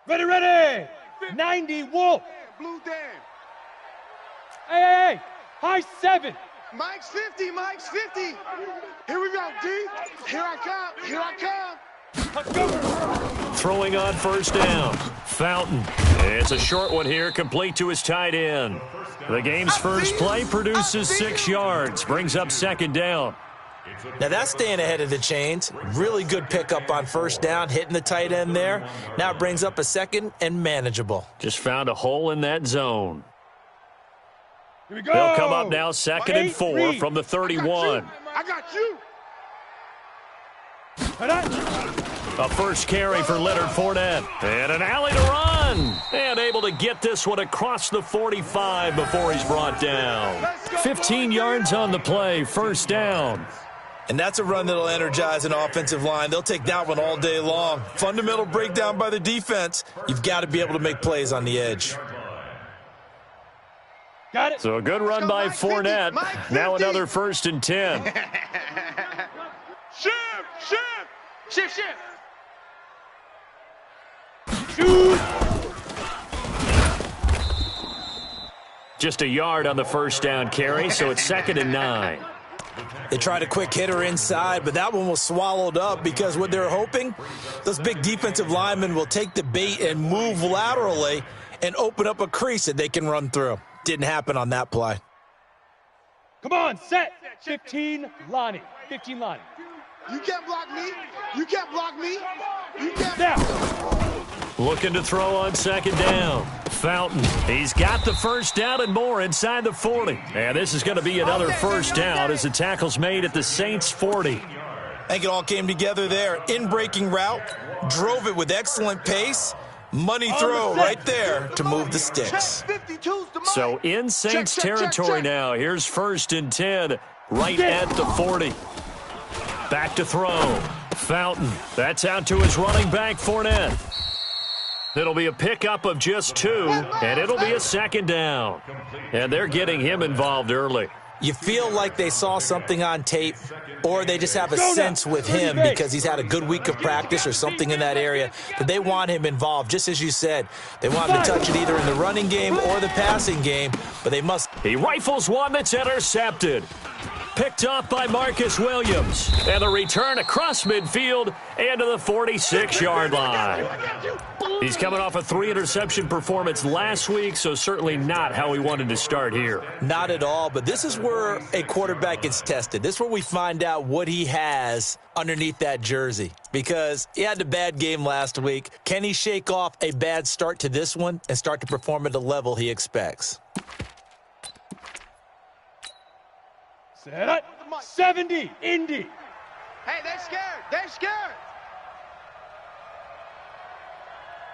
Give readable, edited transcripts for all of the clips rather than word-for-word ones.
Ready, ready. 90 Wolf. Blue Dan. Hey. High 7. Mike's 50. Mike's 50. Here we go, D. Here I come. Here I come. Let's go. Throwing on first down. Fountain. It's a short one here, complete to his tight end. The game's first play produces 6 yards, brings up second down. Now that's staying ahead of the chains. Really good pickup on first down, hitting the tight end there. Now it brings up a second and manageable. Just found a hole in that zone. Here we go. They'll come up now second and 4 from the 31. I got you. A first carry for Leonard Fournette. And an alley to run. And able to get this one across the 45 before he's brought down. 15 yards on the play, first down. And that's a run that'll energize an offensive line. They'll take that one all day long. Fundamental breakdown by the defense. You've got to be able to make plays on the edge. Got it. So a good run by Fournette. Now another first and 10. Shift. Shoot. Just a yard on the first down carry, so it's second and 9. They tried a quick hitter inside, but that one was swallowed up because what they're hoping, those big defensive linemen will take the bait and move laterally and open up a crease that they can run through. Didn't happen on that play. Come on, set. 15 Lonnie. 15 Lonnie. You can't block me. You can't block me. You can't. Now. Looking to throw on second down. Fountain. He's got the first down and more inside the 40. And this is going to be another first down as the tackle's made at the Saints 40. I think it all came together there. In-breaking route. Drove it with excellent pace. Money throw right there to move the sticks. So in Saints territory now. Here's first and 10 right at the 40. Back to throw. Fountain. That's out to his running back, Fournette. It'll be a pickup of just 2, and it'll be a second down. And they're getting him involved early. You feel like they saw something on tape, or they just have a sense with him because he's had a good week of practice or something in that area that they want him involved. Just as you said, they want him to touch it either in the running game or the passing game, but they must. He rifles one that's intercepted. Picked off by Marcus Williams. And the return across midfield and to the 46-yard line. He's coming off a 3-interception performance last week, so certainly not how he wanted to start here. Not at all, but this is where a quarterback gets tested. This is where we find out what he has underneath that jersey, because he had a bad game last week. Can he shake off a bad start to this one and start to perform at the level he expects? Set up. 70, Indy. Hey, they're scared. They're scared.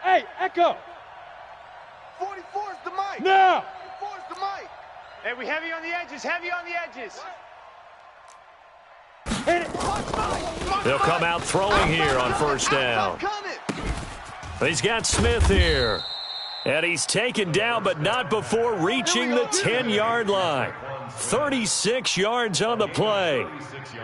Hey, Echo. 44's the mic. Now. 44's the mic. Hey, we heavy on the edges. Heavy on the edges. Hit it. They'll come out throwing here on first down. He's got Smith here. And he's taken down, but not before reaching the 10-yard line. 36 yards on the play.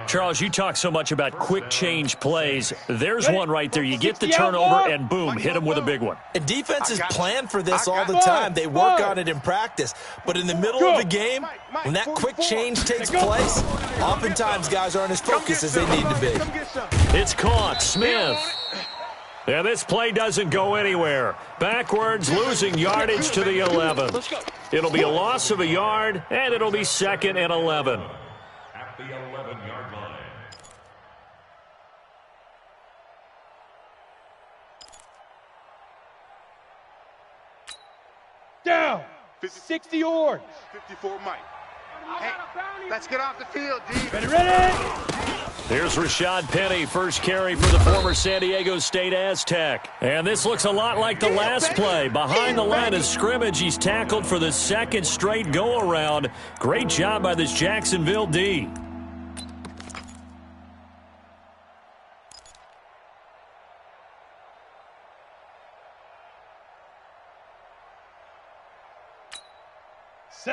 Charles, you talk so much about quick change plays. There's one right there. You get the turnover, and boom, hit him with a big one. And defenses plan for this all the time. They work on it in practice. But in the middle of the game, when that quick change takes place, oftentimes guys aren't as focused as they need to be. It's caught. Smith. And this play doesn't go anywhere. Backwards, losing yardage to the 11. It'll be a loss of a yard, and it'll be second and 11. At the 11-yard line. Down. 60 Orange. 54 Mike. Hey, let's get off the field, D. Ready. Here's Rashad Penny, first carry for the former San Diego State Aztec. And this looks a lot like the last play. Behind the line of scrimmage, he's tackled for the second straight go-around. Great job by this Jacksonville D.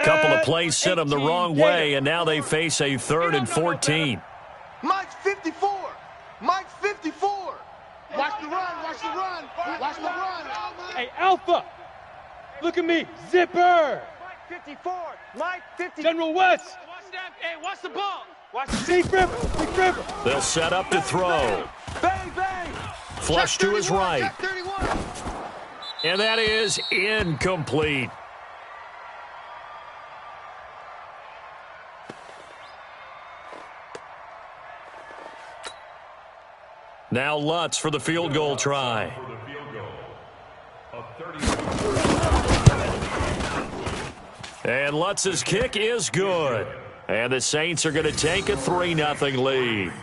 Couple of plays sent them the wrong way, and now they face a 3rd and 14. Mike's 54. Mike's 54. Watch the run, watch the run, watch the run. Hey, Alpha, look at me, Zipper. Mike 54, Mike 50. General West. Watch that. Hey, watch the ball. Watch the Big River, Big River. They'll set up to throw. bang, bang. Flush to his right. Check 31. And that is incomplete. Now Lutz for the field goal try. For the field goal. A 32. And Lutz's kick is good. And the Saints are going to take a 3-0 lead.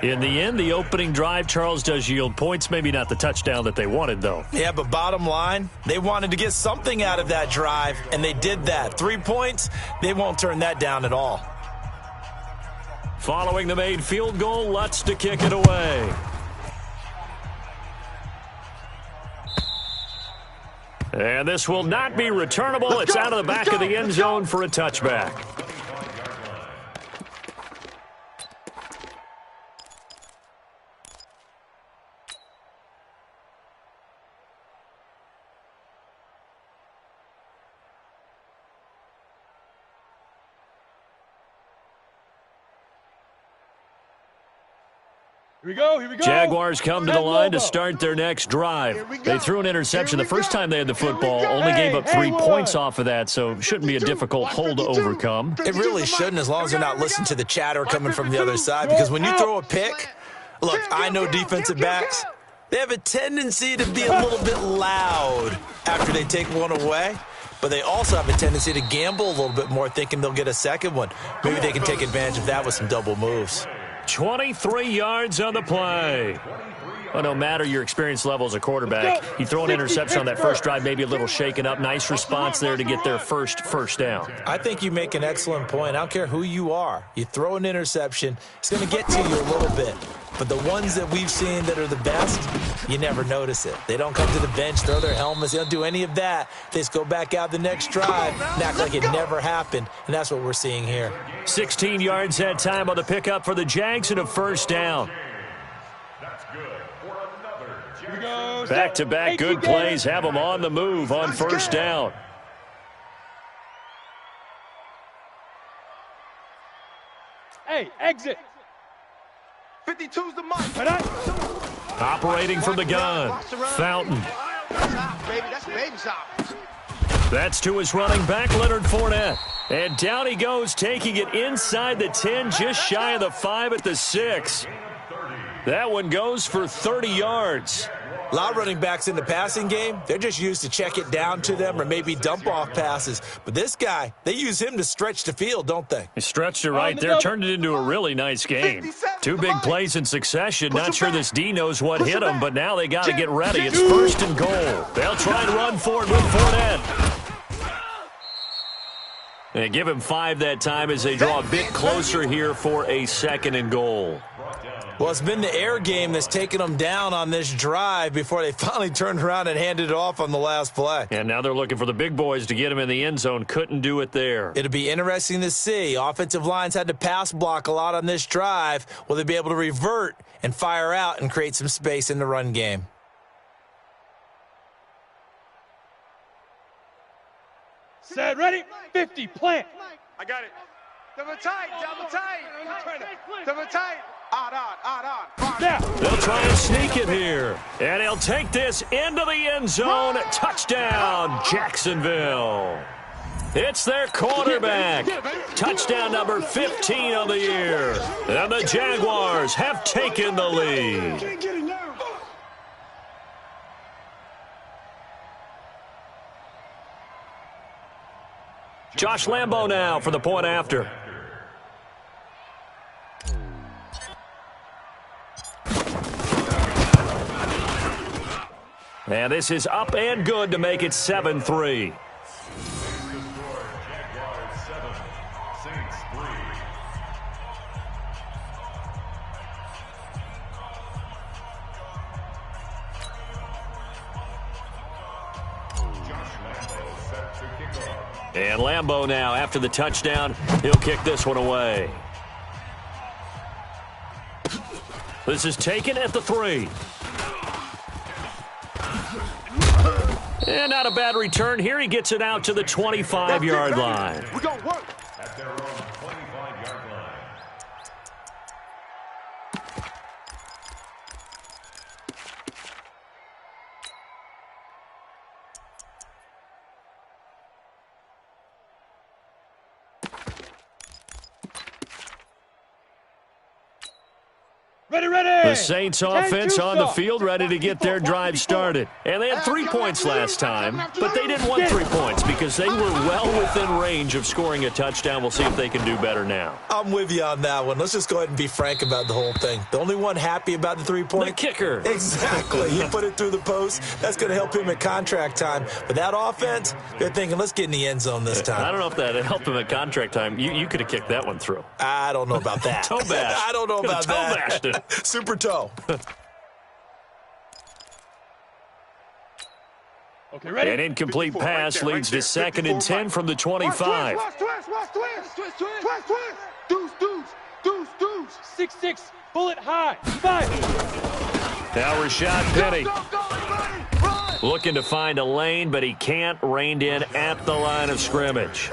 In the end, the opening drive, Charles, does yield points. Maybe not the touchdown that they wanted, though. Yeah, but bottom line, they wanted to get something out of that drive, and they did that. 3 points, they won't turn that down at all. Following the made field goal, Lutz to kick it away. And this will not be returnable. It's out of the back of the end zone for a touchback. Here we go, here we go. Jaguars come to the line to start their next drive. They threw an interception the first time they had the football, only gave up 3 points off of that, so shouldn't be a difficult hole to overcome. It really shouldn't, as long as they're not listening to the chatter coming from the other side, because when you throw a pick, look, I know defensive backs, they have a tendency to be a little bit loud after they take one away, but they also have a tendency to gamble a little bit more, thinking they'll get a second one. Maybe they can take advantage of that with some double moves. 23 yards on the play. Well, no matter your experience level as a quarterback, you throw an interception on that first drive, maybe a little shaken up. Nice response there to get their first down. I think you make an excellent point. I don't care who you are. You throw an interception, it's going to get to you a little bit. But the ones that we've seen that are the best, you never notice it. They don't come to the bench, throw their helmets. They don't do any of that. They just go back out the next drive and act like it never happened. And that's what we're seeing here. 16 yards that time on the pickup for the Jags and a first down. That's good for another. Back-to-back good plays have them on the move on first down. Hey, exit. 52's the Mike. Operating from the gun, Fountain. That's baby shot. That's to his running back, Leonard Fournette. And down he goes, taking it inside the 10, just shy of the 5 at the 6. That one goes for 30 yards. A lot of running backs in the passing game, they're just used to check it down to them or maybe dump off passes. But this guy, they use him to stretch the field, don't they? He stretched it right there, turned it into a really nice game. 2 big plays in succession. Not sure this D knows what hit him, but now they got to get ready. It's first and goal. They'll try and run for it with Fournette. And give him 5 that time as they draw a bit closer here for a 2nd and goal. Well, it's been the air game that's taken them down on this drive before they finally turned around and handed it off on the last play. And now they're looking for the big boys to get him in the end zone. Couldn't do it there. It'll be interesting to see. Offensive lines had to pass block a lot on this drive. Will they be able to revert and fire out and create some space in the run game? Set, ready, 50, plant. I got it. Double tight. Double tight. Odd. Now. They'll try and sneak it here. And he'll take this into the end zone. Touchdown, Jacksonville. It's their quarterback. Touchdown number 15 of the year. And the Jaguars have taken the lead. Josh Lambo now for the point after. And this is up and good to make it 7-3. And Lambo now, after the touchdown, he'll kick this one away. This is taken at the 3. And not a bad return here. He gets it out to the 25-yard line. We're going to work. At their own 25-yard line. The Saints offense on the field, ready to get their drive started. And they had 3 points last time, but they didn't want 3 points because they were well within range of scoring a touchdown. We'll see if they can do better now. I'm with you on that one. Let's just go ahead and be frank about the whole thing. The only one happy about the 3-point? The kicker. Exactly. You put it through the post. That's going to help him at contract time. But that offense, they're thinking, let's get in the end zone this time. I don't know if that helped him at contract time. You could have kicked that one through. I don't know about that. Toe bash. I don't know about toe that. Bashed it. Super toe. Okay, ready? An incomplete pass right leads there. to 2nd and 10 from the 25. Watch twist. Deuce. 6'6", bullet high. 5. Now Rashad Penny Go, everybody. Run. looking to find a lane, but he can't. Reined in at the line of scrimmage.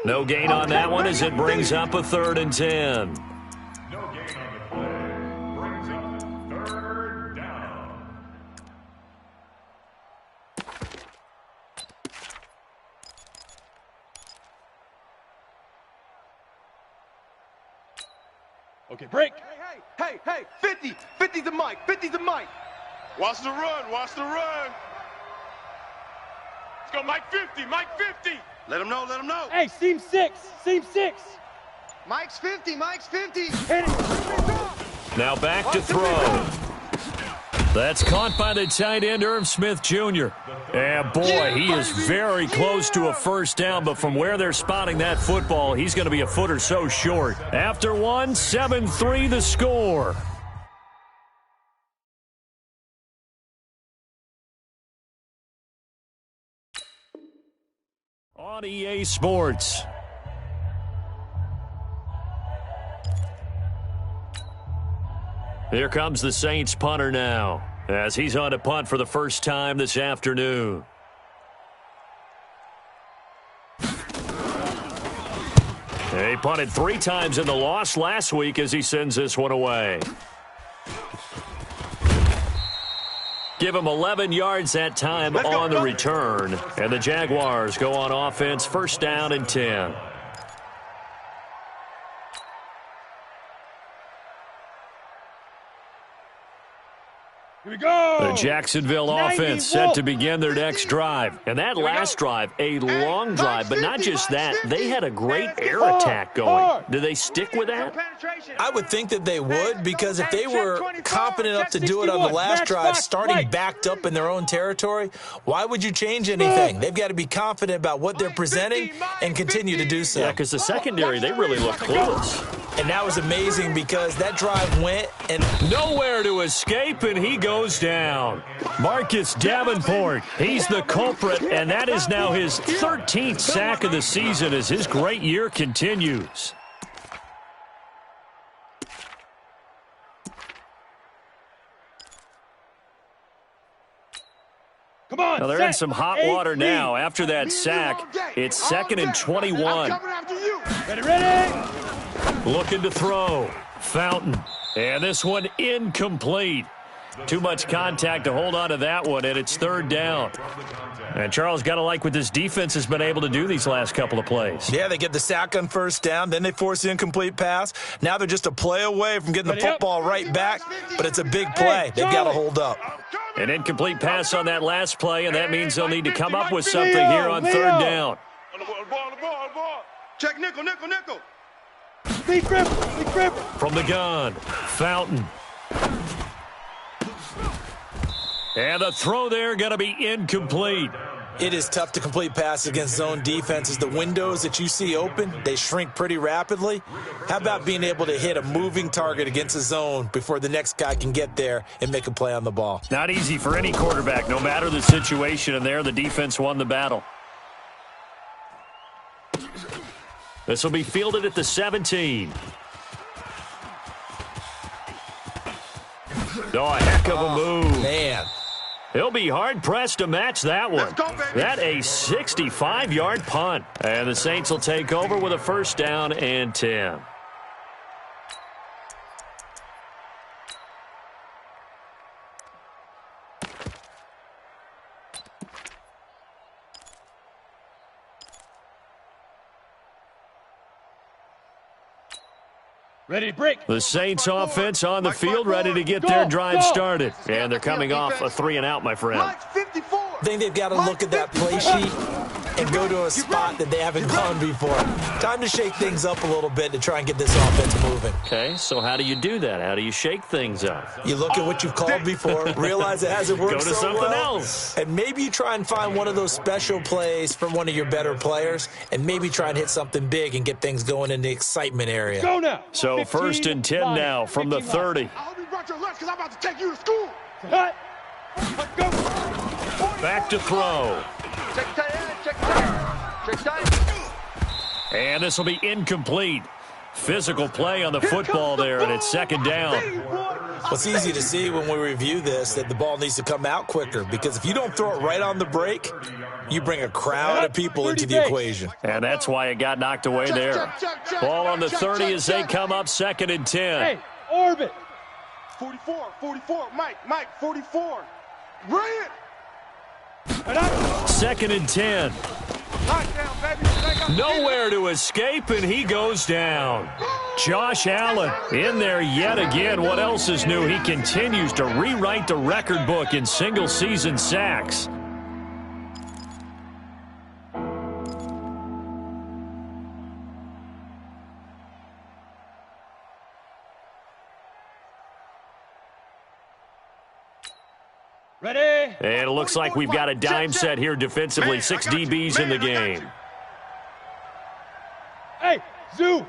No gain on that one as it brings up a 3rd and 10. No gain on the play. Brings up 3rd down. Okay, break. Hey, 50. 50 the mic. 50 the mic. Watch the run. Let's go, Mike 50. Let him know. Hey, seam 6. Mike's 50. Hit it. Now back to throw. That's caught by the tight end, Irv Smith Jr. And boy, he is very close to a first down, but from where they're spotting that football, he's going to be a foot or so short. After one, 7-3 the score. On EA Sports. Here comes the Saints punter now, as he's on to punt for the first time this afternoon. He punted 3 times in the loss last week as he sends this one away. Give him 11 yards that time on the return, and the Jaguars go on offense, 1st down and 10. Here we go. The Jacksonville offense set to begin their next drive. And that last drive, a long drive, but not just that. They had a great air attack going. Do they stick with that? I would think that they would, because if they were confident enough to do it on the last drive, starting backed up in their own territory, why would you change anything? They've got to be confident about what they're presenting and continue to do so. Yeah, because the secondary, they really look clueless. And that was amazing because that drive went and nowhere to escape, and he goes down. Marcus Davenport, he's the culprit, and that is now his 13th sack of the season as his great year continues. Come on, Now they're in some hot water now. After that sack, it's 2nd and 21. Ready? Looking to throw. Fountain. And this one incomplete. Too much contact to hold on to that one, and it's 3rd down. And Charles, got to like what this defense has been able to do these last couple of plays. yeah, they get the sack on 1st down, then they force the incomplete pass. Now they're just a play away from getting the football right back, but it's a big play. They've got to hold up. An incomplete pass on that last play, and that means they'll need to come up with something here on 3rd down. On the ball. Check nickel. Big grip. From the gun, Fountain. And the throw there going to be incomplete. It is tough to complete passes against zone defenses. The windows that you see open, they shrink pretty rapidly. How about being able to hit a moving target against a zone before the next guy can get there and make a play on the ball? Not easy for any quarterback, no matter the situation, and there the defense won the battle. This will be fielded at the 17. Oh, a heck of a move. Man. He'll be hard-pressed to match that one. Let's go, baby. That a 65-yard punt. And the Saints will take over with a first down and 10. Ready to break. The Saints offense on the field, ready to get their drive started. And they're coming off a 3-and-out, my friend. Mike's 54. I think they've got to look at that play sheet and go to a spot that they haven't gone before. Time to shake things up a little bit to try and get this offense moving. Okay, so how do you do that? How do you shake things up? You look at what you've called before, realize it hasn't worked Go to so something well, else. and maybe you try and find one of those special plays from one of your better players, and maybe try and hit something big and get things going in the excitement area. Go now. So 15 first and 10 line. now from the 15 line. 30. I hope you brought your lunch because I'm about to take you to school. Cut. Go. Back to throw. Check tight end. Check tight. Check tight. And this will be incomplete. Physical play on the football there, and it's second down. Well, it's easy to see when we review this that the ball needs to come out quicker, because if you don't throw it right on the break, you bring a crowd of people into the equation. And that's why it got knocked away there. Ball on the 30 as they come up second and 10. Hey, orbit. 44, Mike, 44. Bring it. And up. Second and 10. Touchdown, baby. Nowhere to escape, and he goes down. Josh Allen in there yet again. What else is new? He continues to rewrite the record book in single-season sacks. Ready. And it looks like we've got a dime set here defensively. 6 DBs in the game. Hey, Zoo.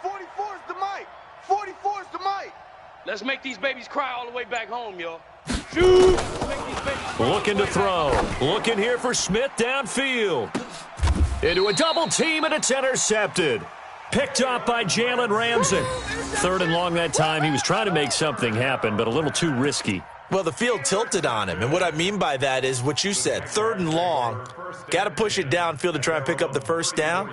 44 is the Mike. 44 is the Mike. Let's make these babies cry all the way back home, y'all. Zoo. Looking to throw. Looking here for Smith downfield. Into a double team, and it's intercepted. Picked up by Jalen Ramsey. Third and long that time. He was trying to make something happen, but a little too risky. Well, the field tilted on him, and what I mean by that is what you said, third and long, got to push it downfield to try and pick up the first down.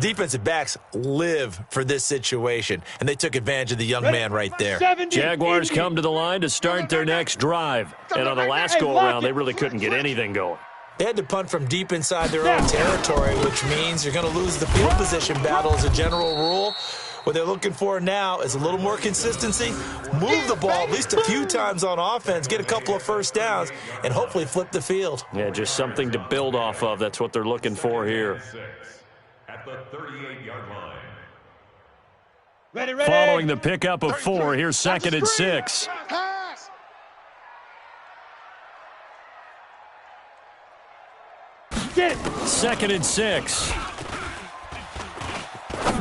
Defensive backs live for this situation, and they took advantage of the young man right there. 70, Jaguars 80. come to the line to start their next drive. And on the last go-around, they really couldn't get anything going. They had to punt from deep inside their own territory, which means you're going to lose the field position battle as a general rule. What they're looking for now is a little more consistency, move the ball at least a few times on offense, get a couple of first downs, and hopefully flip the field. Yeah, just something to build off of. That's what they're looking for here. At the 38-yard line. Ready, ready. Following the pickup of 4, here's second and 6. Pass. Get it. Second and 6.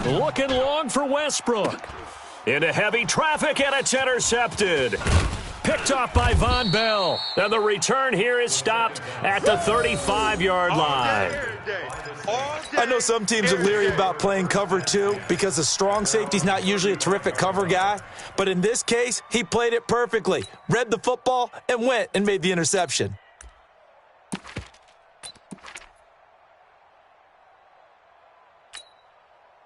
Looking long for Westbrook. Into heavy traffic, and it's intercepted. Picked off by Von Bell. And the return here is stopped at the 35-yard line. I know some teams are leery about playing cover 2 because the strong safety's not usually a terrific cover guy. But in this case, he played it perfectly, read the football, and went and made the interception.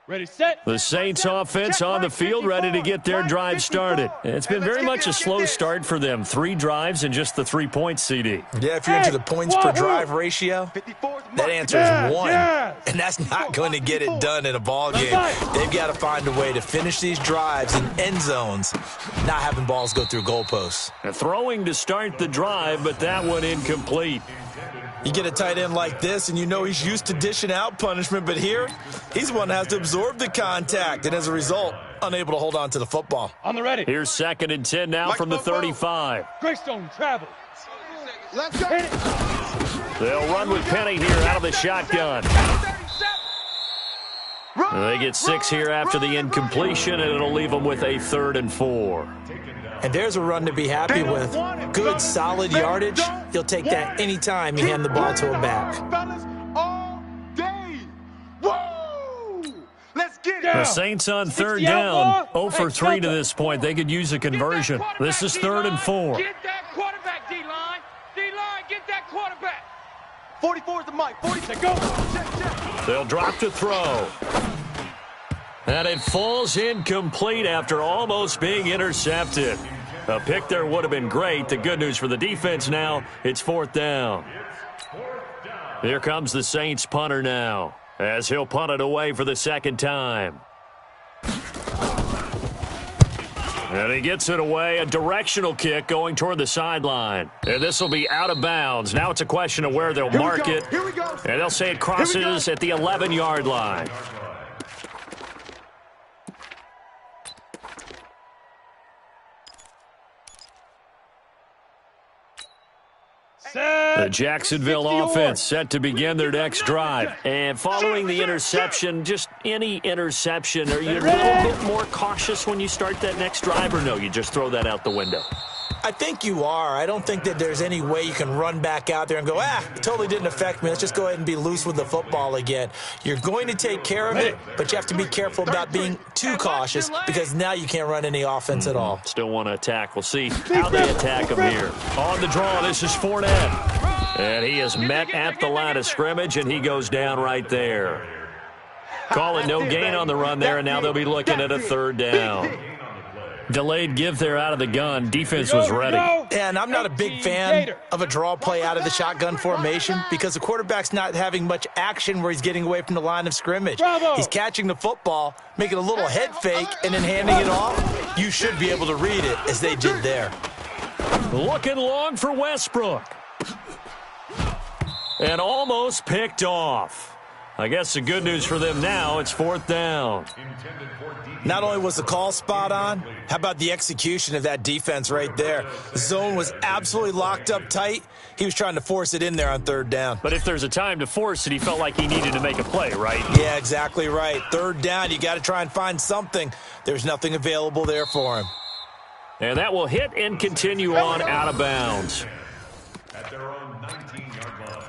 Ready, set. The Saints offense on the field, ready to get their drive started. It's been very much a slow start for them. 3 drives and just the 3 points, CD. Yeah, if you're into the points per drive ratio, that answer is 1. And that's not going to get it done in a ball game. They've got to find a way to finish these drives in end zones, not having balls go through goalposts. Throwing to start the drive, but that one incomplete. You get a tight end like this, and you know he's used to dishing out punishment, but here, he's the one that has to absorb the contact, and as a result, unable to hold on to the football. On the ready. Here's second and 10 now from the 35. Greystone travel. Let's go. Hit it. They'll run with Penny here out of the shotgun. They get 6 here after the incompletion, and it'll leave them with a 3rd and 4. And there's a run to be happy with. Good, solid yardage. He'll take that anytime you hand the ball to him back. Fellas, all day. Whoa! Let's get it. The Saints on 3rd down. 0 for 3 to this point. They could use a conversion. This is 3rd and 4. Get that quarterback, D-line. 44 is the mic. 40. Go. Check. They'll drop to throw. And it falls incomplete after almost being intercepted. A pick there would have been great. The good news for the defense now, it's 4th down. Here comes the Saints punter now, as he'll punt it away for the 2nd time. And he gets it away, a directional kick going toward the sideline. And this will be out of bounds. Now it's a question of where they'll mark it. Here we go. And they'll say it crosses at the 11-yard line. The Jacksonville offense set to begin their next drive. And following the interception, just any interception, are you a little bit more cautious when you start that next drive, or no, you just throw that out the window? I think you are. I don't think that there's any way you can run back out there and go, it totally didn't affect me. Let's just go ahead and be loose with the football again. You're going to take care of it, but you have to be careful about being too cautious because now you can't run any offense at all. Still want to attack. We'll see how they attack him here. On the draw, this is Fournette. And he is met at the line of scrimmage, and he goes down right there. Call it no gain on the run there, and now they'll be looking at a 3rd down. Delayed give there out of the gun. Defense was ready. And I'm not a big fan of a draw play out of the shotgun formation because the quarterback's not having much action where he's getting away from the line of scrimmage. He's catching the football, making a little head fake, and then handing it off. You should be able to read it as they did there. Looking long for Westbrook. And almost picked off. I guess the good news for them now, it's 4th down. Not only was the call spot on, how about the execution of that defense right there? The zone was absolutely locked up tight. He was trying to force it in there on 3rd down. But if there's a time to force it, he felt like he needed to make a play, right? Yeah, exactly right. 3rd down, you got to try and find something. There's nothing available there for him. And that will hit and continue on out of bounds. At their own 19-yard line.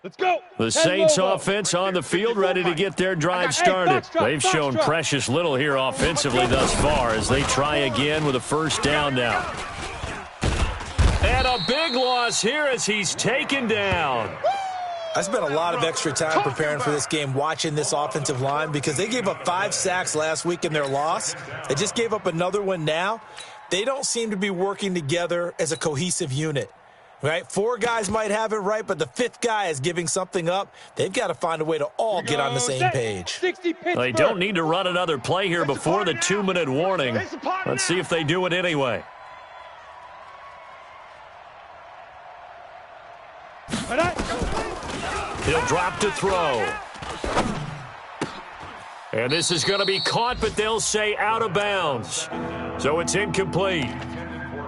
Let's go. The Saints offense on the field, ready to get their drive started. They've shown precious little here offensively thus far as they try again with a 1st down now. And a big loss here as he's taken down. I spent a lot of extra time preparing for this game watching this offensive line because they gave up 5 sacks last week in their loss. They just gave up another one now. They don't seem to be working together as a cohesive unit. Right? 4 guys might have it right, but the 5th guy is giving something up. They've got to find a way to all get on the same page. They don't need to run another play here before the 2-minute warning. Let's see if they do it anyway. He'll drop to throw. And this is going to be caught, but they'll say out of bounds. So it's incomplete.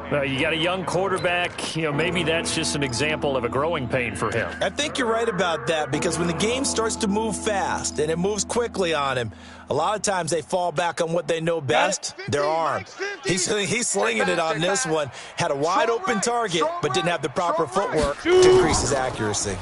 You got a young quarterback, maybe that's just an example of a growing pain for him. I think you're right about that because when the game starts to move fast and it moves quickly on him, a lot of times they fall back on what they know best, their arm. He's slinging it on this one. Had a wide open target, but didn't have the proper footwork to increase his accuracy.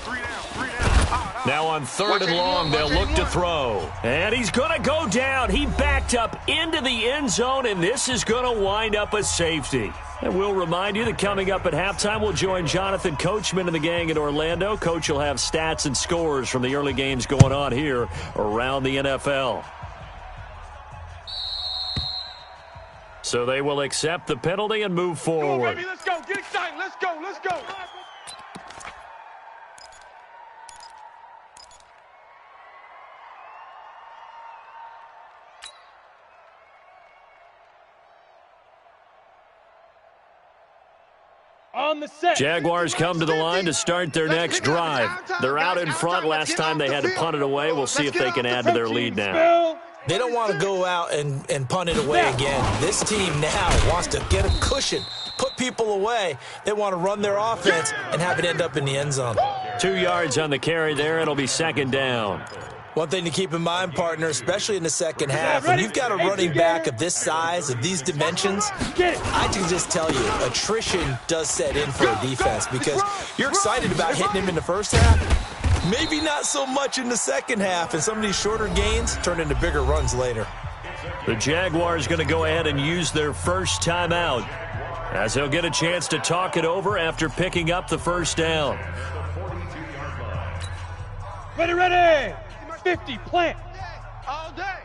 Now on 3rd and long, they'll look to throw. And he's going to go down. He backed up into the end zone, and this is going to wind up a safety. And we'll remind you that coming up at halftime, we'll join Jonathan Coachman and the gang in Orlando. Coach will have stats and scores from the early games going on here around the NFL. So they will accept the penalty and move forward. Come on, baby, let's go. Get excited. Let's go. Let's go. On the set. Jaguars come to the line to start their next drive. They're out in front. Last time they had to punt it away. We'll see if they can add to their lead now. They don't want to go out and punt it away again. This team now wants to get a cushion, put people away. They want to run their offense and have it end up in the end zone. 2 yards on the carry there. It'll be second down. One thing to keep in mind, partner, especially in the second half, when you've got a running back of this size, of these dimensions, I can just tell you, attrition does set in for a defense because you're excited about hitting him in the first half, maybe not so much in the second half, and some of these shorter gains turn into bigger runs later. The Jaguars going to go ahead and use their first timeout as they'll get a chance to talk it over after picking up the first down. Ready, ready! 50, plant. All day.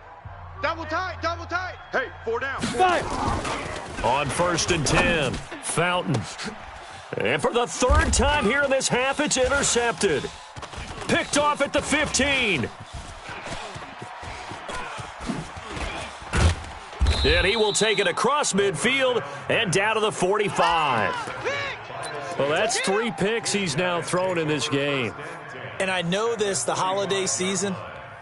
Double tight, double tight. Hey, 4 down. 5. On 1st and 10, Fountain. And for the third time here in this half, it's intercepted. Picked off at the 15. And he will take it across midfield and down to the 45. Well, that's 3 picks he's now thrown in this game. And I know this, the holiday season,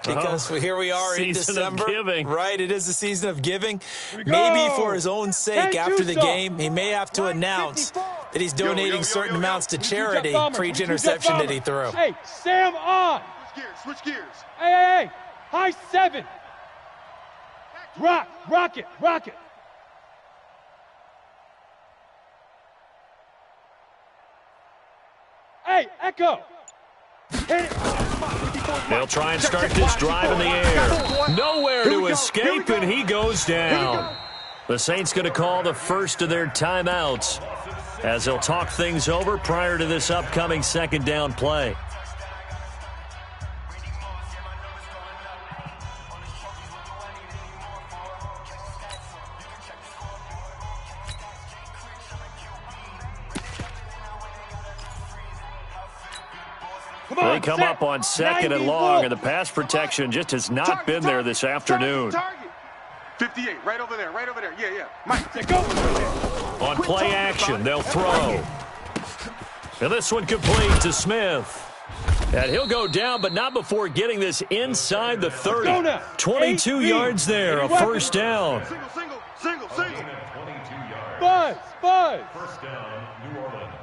because here we are in December. Of giving. Right, it is the season of giving. Maybe for his own sake after the game, he may have to announce that he's donating certain amounts to charity for each interception that he threw. Hey, Sam on. Switch gears. Hey. High 7. Rock it. Hey, Echo. Hit it. They'll try and start this drive in the air. Nowhere to escape, and he goes down. The Saints going to call the first of their timeouts as they'll talk things over prior to this upcoming second down play. They come up on 2nd and long, and the pass protection just has not been there this afternoon. 58, right over there. Yeah. Mike, Go. On play action, they'll throw. And this one complete to Smith. And he'll go down, but not before getting this inside the 30. 22 yards there, a first down. Single. Buzz. First down, New Orleans.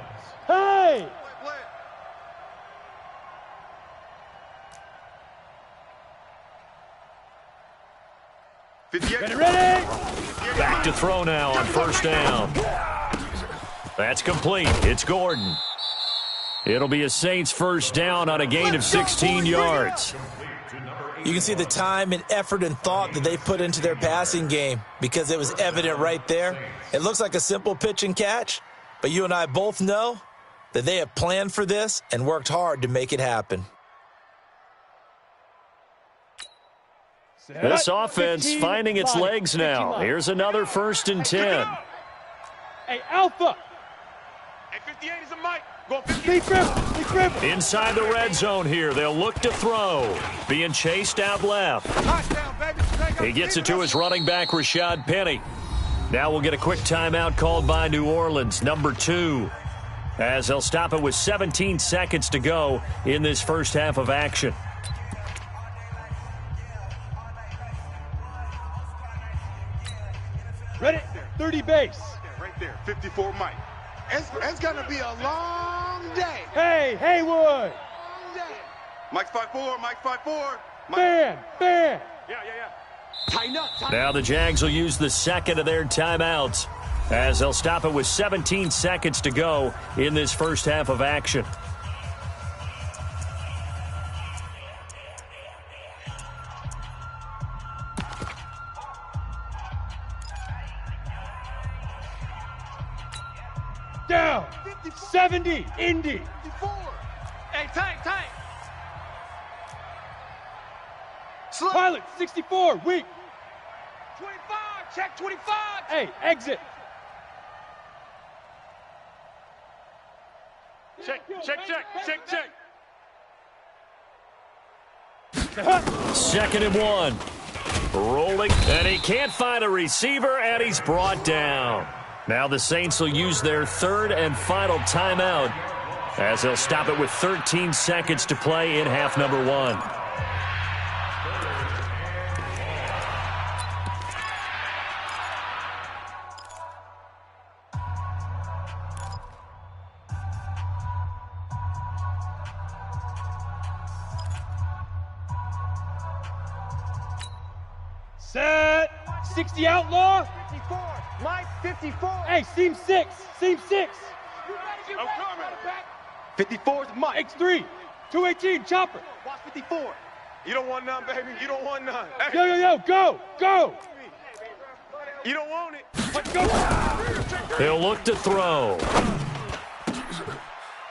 Hey. Ready. Back to throw now on first down. That's complete. It's Gordon. It'll be a Saints first down on a gain of 16 yards. You can see the time and effort and thought that they put into their passing game because it was evident right there. It looks like a simple pitch and catch, but you and I both know that they have planned for this and worked hard to make it happen. This offense finding its legs now. Here's another 1st and 10. Hey, Alpha. Hey, 58 is a Mike. Go 58. Inside the red zone here. They'll look to throw. Being chased out left. He gets it to his running back, Rashad Penny. Now we'll get a quick timeout called by New Orleans, number 2, as they'll stop it with 17 seconds to go in this first half of action. Ready. 30 base. Right there. 54 Mike. It's going to be a long day. Hey, Haywood. Long day. Mike's 5'4", Mike's 5'4". Fan. Yeah. Tighten up. Now the Jags will use the second of their timeouts as they'll stop it with 17 seconds to go in this first half of action. Down. 70. Indy. 54. Hey, tight. Pilot. 64. Weak. 25. Check 25. Hey, exit. Check. 2nd and 1. Rolling, and he can't find a receiver, and he's brought down. Now the Saints will use their third and final timeout as they'll stop it with 13 seconds to play in half number 1. Set. 60 outlaw. 54. Mike, 54. Hey, seam 6. Seam 6. I'm coming. 54 is Mike. X3. 218, chopper. Watch 54. You don't want none, baby. You don't want none. Hey. Yo, go, go. You don't want it. Let's go. He'll look to throw.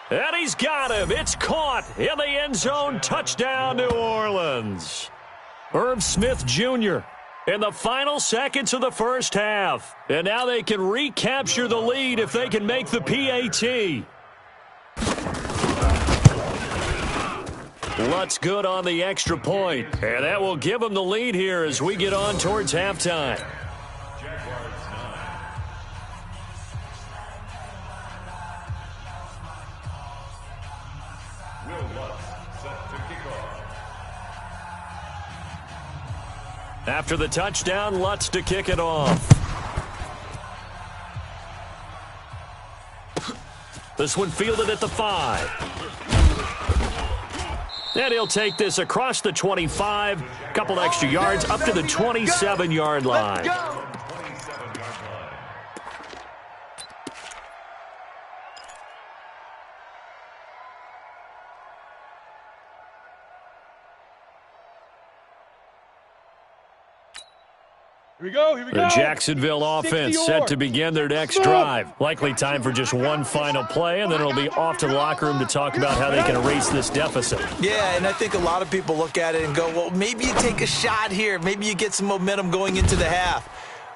And he's got him. It's caught in the end zone. Touchdown, New Orleans. Irv Smith Jr. in the final seconds of the first half. And now they can recapture the lead if they can make the PAT. Lutz good on the extra point. And that will give them the lead here as we get on towards halftime. After the touchdown, Lutz to kick it off. This one fielded at the 5. And he'll take this across the 25, couple extra yards up to the 27-yard line. Here we go, here we go. The Jacksonville offense set to begin their next drive. Likely time for just one final play, and then it'll be off to the locker room to talk about how they can erase this deficit. Yeah, and I think a lot of people look at it and go, well, maybe you take a shot here. Maybe you get some momentum going into the half.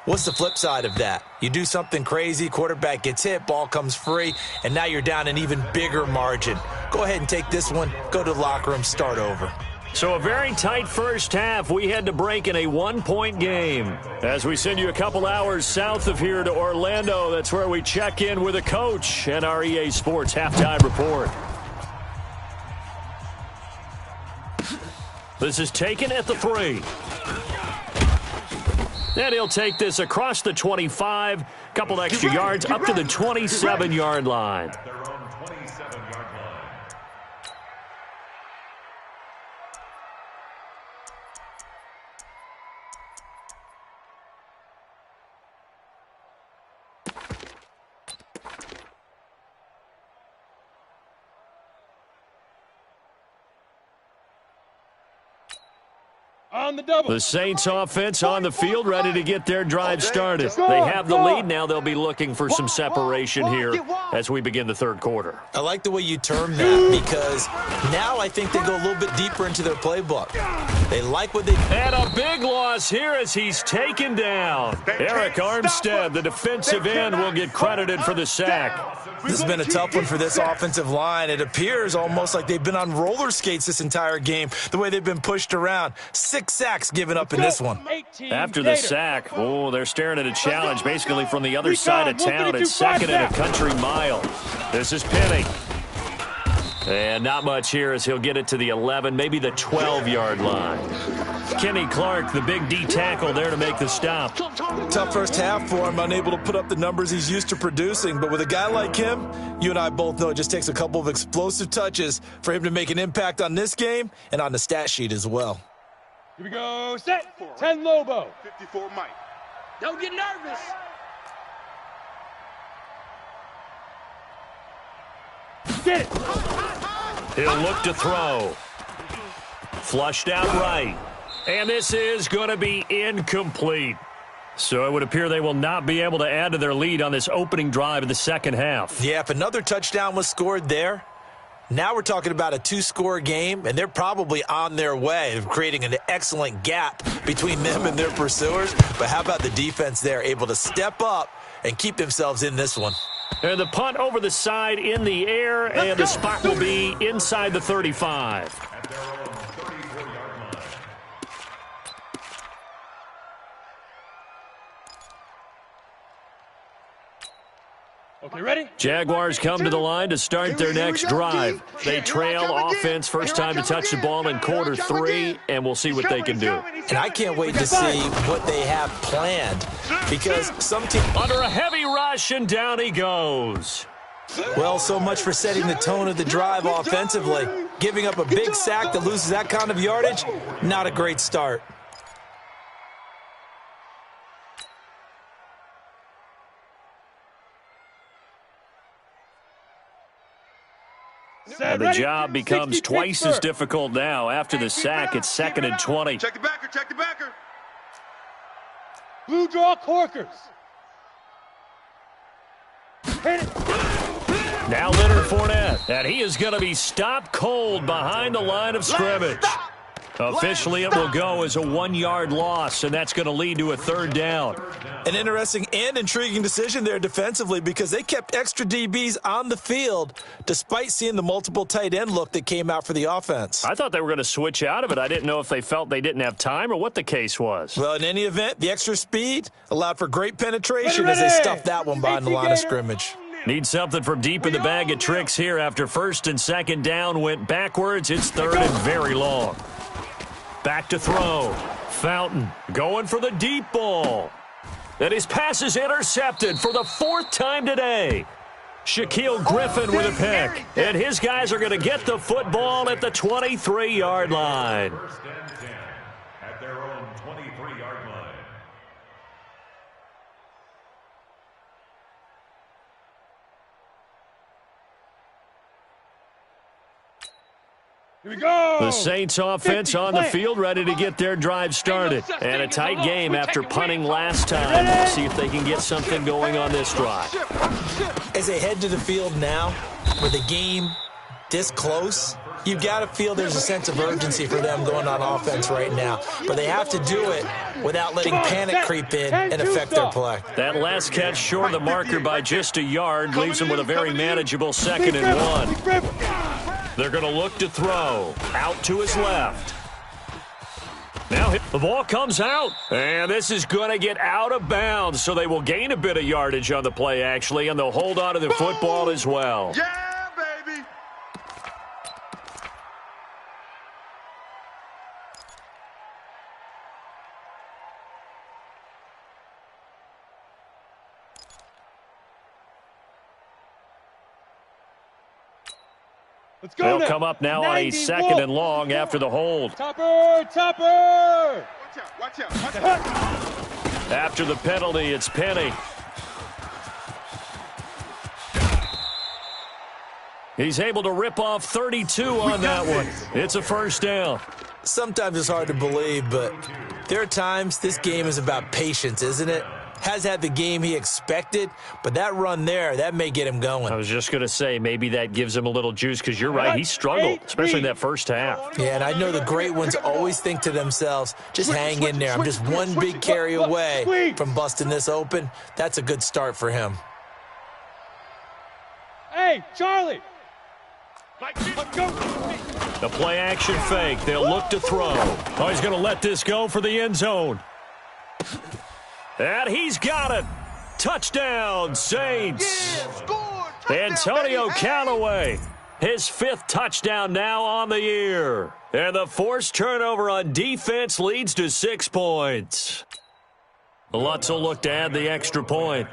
What's the flip side of that? You do something crazy, quarterback gets hit, ball comes free, and now you're down an even bigger margin. Go ahead and take this one, go to the locker room, start over. So a very tight first half. We had to break in a one-point game. As we send you a couple hours south of here to Orlando, that's where we check in with a coach and our EA Sports halftime report. This is taken at the 3. And he'll take this across the 25, couple extra yards up to the 27-yard line. On the double. The Saints offense on the field, ready to get their drive started. They have the lead now. They'll be looking for some separation here as we begin the third quarter. I like the way you term that because now I think they go a little bit deeper into their playbook. They like what they... And a big loss here as he's taken down. Eric Armstead, the defensive end, will get credited for the sack. This has been a tough one for this offensive line. It appears almost like they've been on roller skates this entire game, the way they've been pushed around. 6 sacks given up in this one. After the sack, they're staring at a challenge basically from the other side of town. It's second and a country mile. This is Penny. And not much here as he'll get it to the 11, maybe the 12-yard line. Kenny Clark, the big D tackle there to make the stop. Tough first half for him, unable to put up the numbers he's used to producing. But with a guy like him, you and I both know it just takes a couple of explosive touches for him to make an impact on this game and on the stat sheet as well. Here we go, set. 10 Lobo. 54 Mike. Don't get nervous. Get it. He'll look to throw. Flushed out right. And this is going to be incomplete. So it would appear they will not be able to add to their lead on this opening drive of the second half. Yeah, if another touchdown was scored there, now we're talking about a 2-score game, and they're probably on their way of creating an excellent gap between them and their pursuers. But how about the defense there, able to step up and keep themselves in this one? And the punt over the side in the air, and the spot will be inside the 35. Okay, ready? Jaguars come to the line to start their next drive. They trail offense, first time to touch the ball in quarter 3, and we'll see what they can do. And I can't wait to see what they have planned because some team... Under a heavy rush, and down he goes. Well, so much for setting the tone of the drive offensively. Giving up a big sack that loses that kind of yardage, not a great start. And the job becomes twice as difficult now. After the sack, it's 2nd and 20. Check the backer, check the backer. Blue draw corkers. Hit it. Now Leonard Fournette, and he is going to be stopped cold behind the line of scrimmage. Officially, it will go as a 1-yard loss, and that's going to lead to a 3rd down. An interesting and intriguing decision there defensively because they kept extra DBs on the field despite seeing the multiple tight end look that came out for the offense. I thought they were going to switch out of it. I didn't know if they felt they didn't have time or what the case was. Well, in any event, the extra speed allowed for great penetration as they stuffed that one behind the line of scrimmage. Need something from deep in the bag of tricks here after 1st and 2nd down went backwards. It's 3rd and very long. Back to throw. Fountain going for the deep ball. And his pass is intercepted for the 4th time today. Shaquille Griffin with a pick. And his guys are going to get the football at the 23-yard line. 1st and 10 at their own 23-yard line. Here we go. The Saints offense on the field ready to get their drive started. And a tight game after punting last time. See if they can get something going on this drive. As they head to the field now, with the game this close, you've got to feel there's a sense of urgency for them going on offense right now. But they have to do it without letting panic creep in and affect their play. That last catch short of the marker by just a yard leaves them with a very manageable 2nd and 1. They're going to look to throw. Out to his left. Now the ball comes out. And this is going to get out of bounds, so they will gain a bit of yardage on the play, actually, and they'll hold on to the football as well. Yeah, baby. Let's go. They'll now. come up now on a 2nd and long after the hold. Topper. Watch out. After the penalty, it's Penny. He's able to rip off 32 on that one. It's a 1st down. Sometimes it's hard to believe, but there are times this game is about patience, isn't it? Has had the game he expected, but that run there, that may get him going. I was just going to say, maybe that gives him a little juice, because you're right, he struggled, especially in that 1st half. Yeah, and I know the great ones always think to themselves, just hang in there. I'm just one big carry away from busting this open. That's a good start for him. Hey, Charlie. Let's go. The play-action fake. They'll look to throw. Oh, he's going to let this go for the end zone. And he's got it. Touchdown, Saints. Antonio Callaway, his 5th touchdown now on the year. And the forced turnover on defense leads to 6 points. Lutz will look to add the extra point.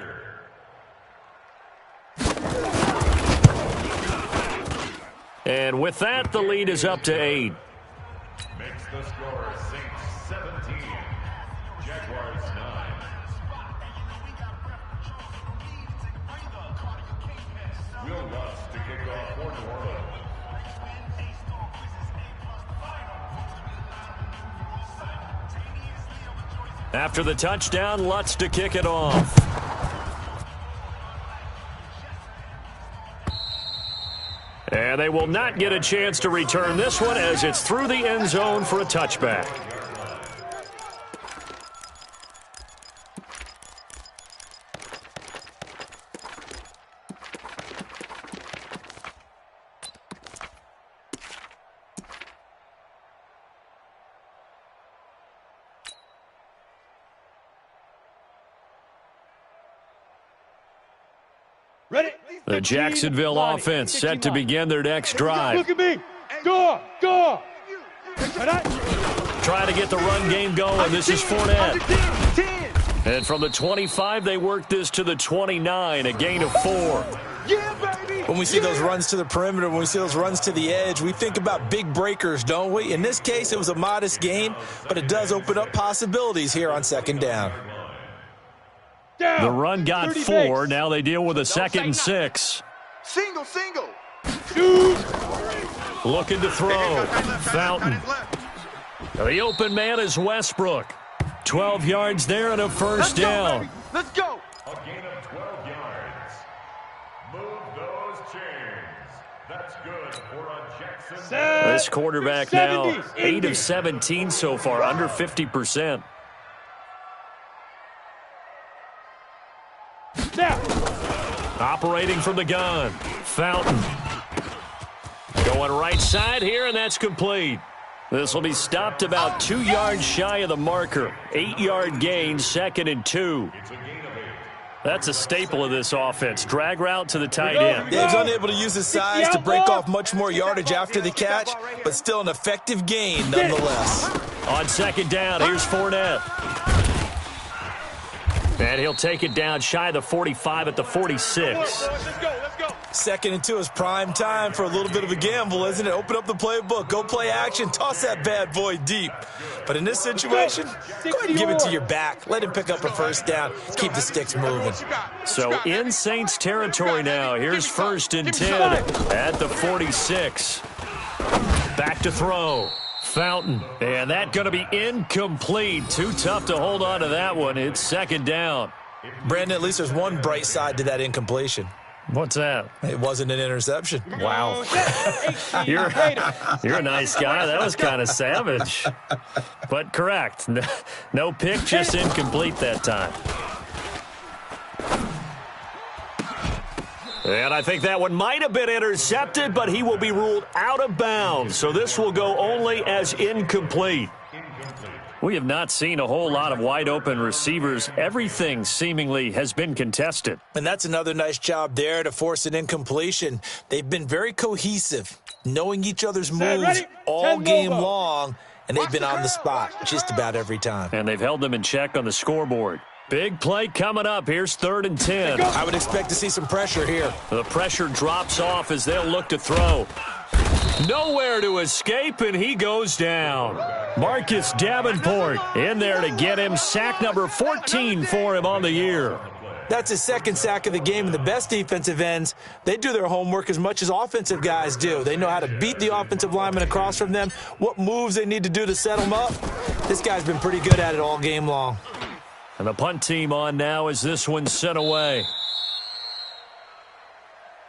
And with that, the lead is up to 8. Makes the score Saints 17, Jaguars 9. Will Lutz to kick off for New Orleans. After the touchdown, Lutz to kick it off. And they will not get a chance to return this one as it's through the end zone for a touchback. Ready? The Jacksonville offense set to begin their next drive. Look at me. Go. Trying to get the run game going. This is Fournette. And from the 25, they work this to the 29, a gain of 4. When we see those runs to the perimeter, when we see those runs to the edge, we think about big breakers, don't we? In this case, it was a modest gain, but it does open up possibilities here on 2nd down. The run got 4. Now they deal with a 2nd and 6. Single. Looking to throw. Fountain. The open man is Westbrook. 12 yards there and a first down. Let's go. A gain of 12 yards. Move those chains. That's good for a Jackson. This quarterback now, 8 of 17 so far, under 50%. Operating from the gun. Fountain. Going right side here, and that's complete. This will be stopped about 2 yards shy of the marker. 8-yard gain, 2nd and 2. That's a staple of this offense. Drag route to the tight end. Dave's unable to use his size to break off much more yardage after the catch, but still an effective gain nonetheless. On second down, here's Fournette. And he'll take it down shy of the 45 at the 46. 2nd and 2 is prime time for a little bit of a gamble, isn't it? Open up the playbook, go play action, toss that bad boy deep. But in this situation, go ahead and give it to your back. Let him pick up a first down. Keep the sticks moving. So in Saints territory now. Here's 1st and 10 at the 46. Back to throw. Fountain. And that's going to be incomplete. Too tough to hold on to that one. It's 2nd down. Brandon, at least there's one bright side to that incompletion. What's that? It wasn't an interception. Wow. You're a nice guy. That was kind of savage. But correct. No pick, just incomplete that time. And I think that one might have been intercepted, but he will be ruled out of bounds. So this will go only as incomplete. We have not seen a whole lot of wide-open receivers. Everything seemingly has been contested. And that's another nice job there to force an incompletion. They've been very cohesive, knowing each other's moves all game long, and they've been on the spot just about every time. And they've held them in check on the scoreboard. Big play coming up. Here's 3rd and 10. I would expect to see some pressure here. The pressure drops off as they'll look to throw. Nowhere to escape, and he goes down. Marcus Davenport in there to get him. Sack number 14 for him on the year. That's his 2nd sack of the game, and the best defensive ends, they do their homework as much as offensive guys do. They know how to beat the offensive lineman across from them, what moves they need to do to set them up. This guy's been pretty good at it all game long. And the punt team on now as this one's sent away.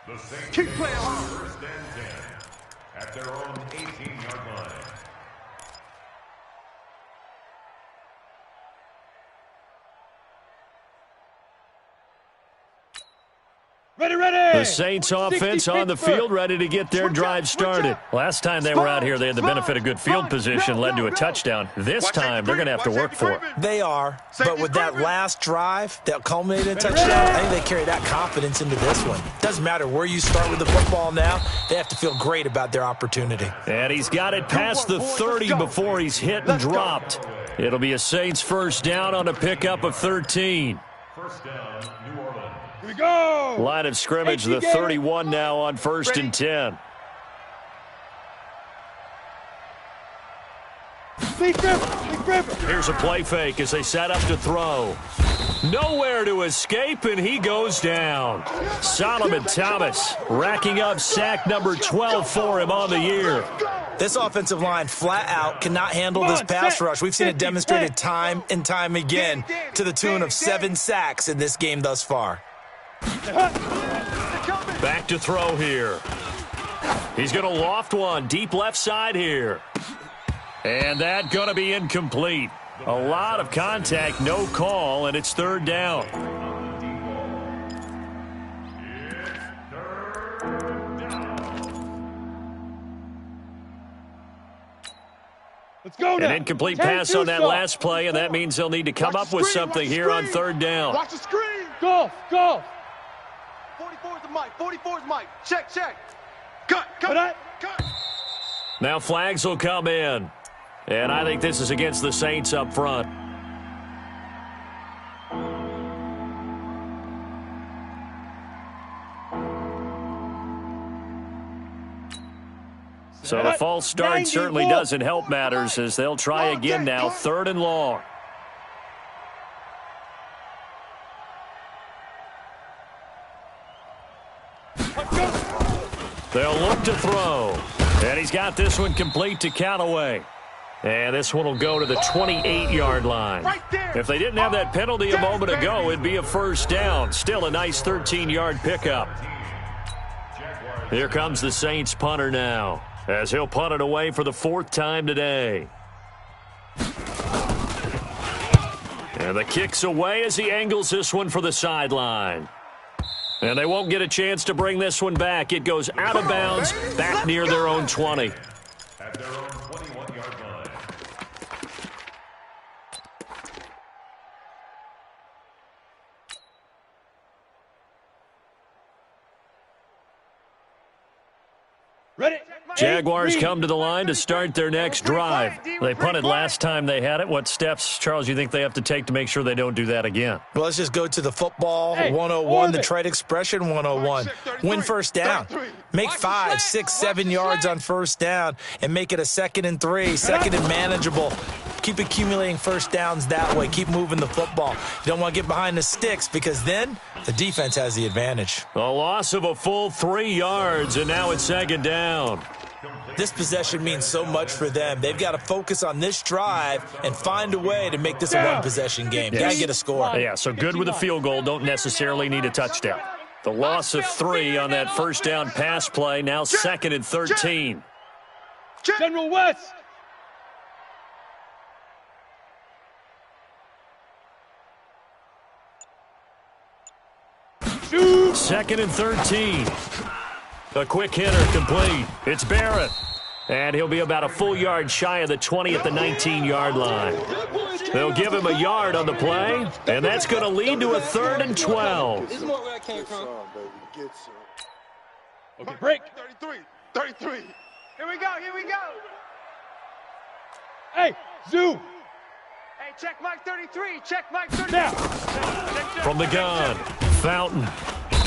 The Saints keep playing hard. 1st and 10 at their own 18-yard line. The Saints offense on the field, ready to get their drive started. Last time they were out here, they had the benefit of good field position, led to a touchdown. This time, they're going to have to work for it. They are, but with that last drive that culminated in a touchdown, I think they carry that confidence into this one. Doesn't matter where you start with the football now, they have to feel great about their opportunity. And he's got it past the 30 before he's hit and dropped. It'll be a Saints first down on a pickup of 13. First down, New Orleans. Here we go. Line of scrimmage, the 31 now on 1st and 10. Here's a play fake as they set up to throw. Nowhere to escape, and he goes down. Solomon Thomas racking up sack number 12 for him on the year. This offensive line flat out cannot handle this pass rush. We've seen it demonstrated time and time again to the tune of 7 sacks in this game thus far. Back to throw here. He's going to loft one deep left side here. And that's going to be incomplete. A lot of contact, no call, and it's 3rd down. Let's go now. An incomplete pass on that last play, and that means they'll need to come up with something here on 3rd down. Watch the screen. Golf. 44's the mic. 44's mic. Check. Cut. Now flags will come in. And I think this is against the Saints up front. So the false start certainly doesn't help matters as they'll try again now, 3rd and long. They'll look to throw. And he's got this one complete to Callaway. And this one will go to the 28-yard line. If they didn't have that penalty a moment ago, it'd be a first down. Still a nice 13-yard pickup. Here comes the Saints punter now, as he'll punt it away for the 4th time today. And the kick's away as he angles this one for the sideline. And they won't get a chance to bring this one back. It goes out of bounds, back near their own 20. At their own 21-yard line. Ready? Jaguars come to the line to start their next drive. They punted last time they had it. What steps, Charles, you think they have to take to make sure they don't do that again? Well, let's just go to the football 101, the trade expression 101. Win first down. Make 5, 6, 7 yards on first down and make it a 2nd and 3, 2nd and manageable. Keep accumulating first downs that way. Keep moving the football. You don't want to get behind the sticks because then the defense has the advantage. A loss of a full 3 yards, and now it's 2nd down. This possession means so much for them. They've got to focus on this drive and find a way to make this a one-possession game. Got to get a score. Yeah, so good with a field goal. Don't necessarily need a touchdown. The loss of 3 on that first down pass play. Now 2nd and 13. General West. Shoot. 2nd and 13. A quick hitter complete. It's Barrett. And he'll be about a full yard shy of the 20 at the 19-yard line. They'll give him a yard on the play, and that's going to lead to a 3rd and 12. This is more where I came from. Okay, break. 33. Here we go, here we go. Hey, Zoo. Hey, check Mike 33, check Mike 33. Now. From the gun, Fountain.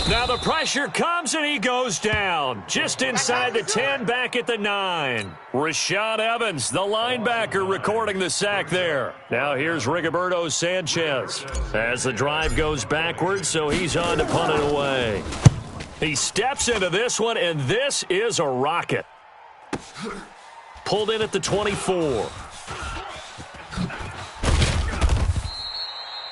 Now the pressure comes and he goes down. Just inside the 10, back at the 9. Rashad Evans, the linebacker, recording the sack there. Now here's Rigoberto Sanchez as the drive goes backwards, so he's on to punt it away. He steps into this one, and this is a rocket. Pulled in at the 24.